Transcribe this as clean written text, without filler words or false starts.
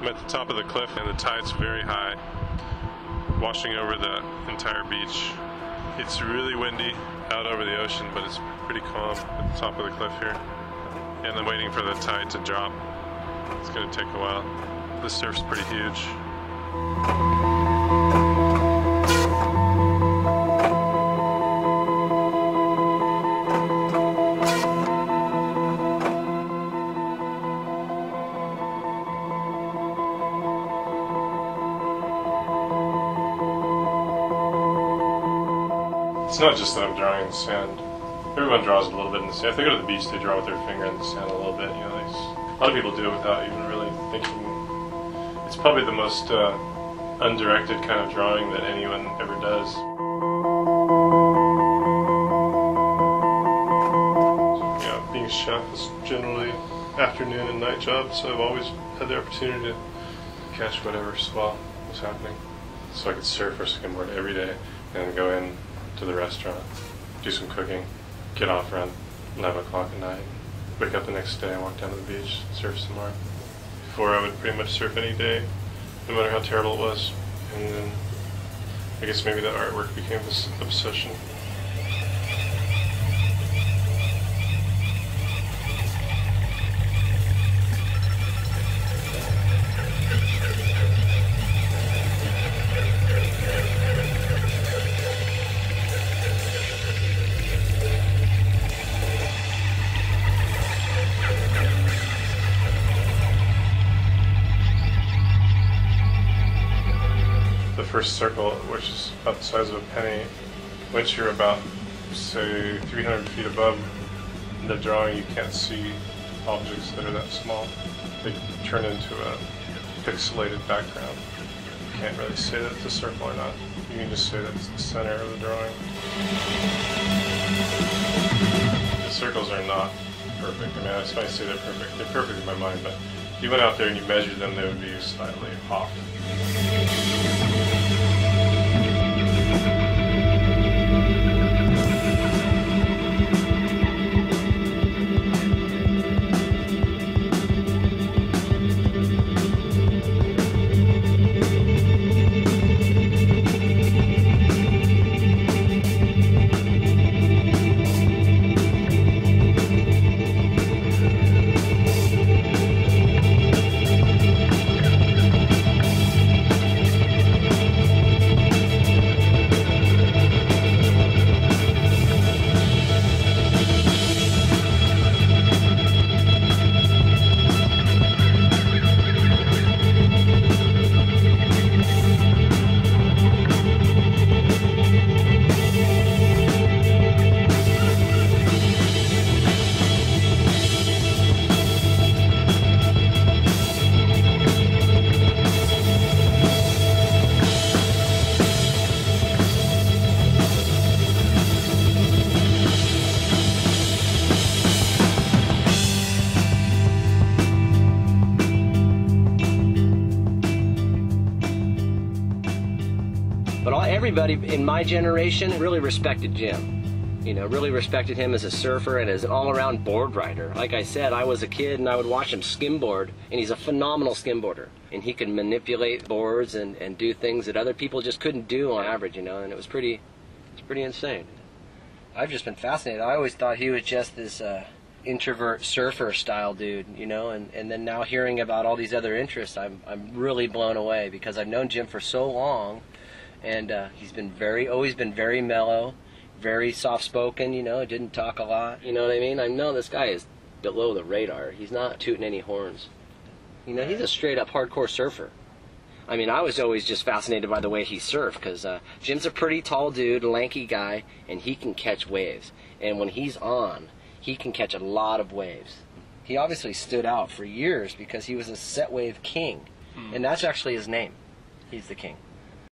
I'm at the top of the cliff and the tide's very high, washing over the entire beach. It's really windy out over the ocean, but it's pretty calm at the top of the cliff here. And I'm waiting for the tide to drop. It's going to take a while. The surf's pretty huge. It's not just that I'm drawing in the sand. Everyone draws a little bit in the sand. If they go to the beach, they draw with their finger in the sand a little bit. You know, a lot of people do it without even really thinking. It's probably the most undirected kind of drawing that anyone ever does. You know, being a chef is generally afternoon and night job, so I've always had the opportunity to catch whatever spot was happening. So I could surf or skimboard every day and then go in to the restaurant, do some cooking, get off around 11 o'clock at night, wake up the next day and walk down to the beach, surf some more. Before I would pretty much surf any day, no matter how terrible it was, and then I guess maybe the artwork became this obsession. The first circle, which is about the size of a penny, once you're about, say, 300 feet above the drawing, you can't see objects that are that small. They turn into a pixelated background. You can't really say that it's a circle or not. You can just say that it's the center of the drawing. The circles are not perfect. I mean, I say they're perfect. They're perfect in my mind, but if you went out there and you measured them, they would be slightly off. But everybody in my generation really respected Jim. You know, really respected him as a surfer and as an all-around board rider. Like I said, I was a kid and I would watch him skimboard, and he's a phenomenal skimboarder. And he could manipulate boards and do things that other people just couldn't do on average, you know, and it's pretty insane. I've just been fascinated. I always thought he was just this introvert surfer style dude, you know, and then now hearing about all these other interests, I'm really blown away because I've known Jim for so long, and he's been always been very mellow, very soft-spoken, you know, didn't talk a lot, you know what I mean? I know this guy is below the radar. He's not tooting any horns. You know, he's a straight-up hardcore surfer. I mean, I was always just fascinated by the way he surfed, because Jim's a pretty tall dude, lanky guy, and he can catch waves. And when he's on, he can catch a lot of waves. He obviously stood out for years because he was a set wave king. And that's actually his name. He's the king.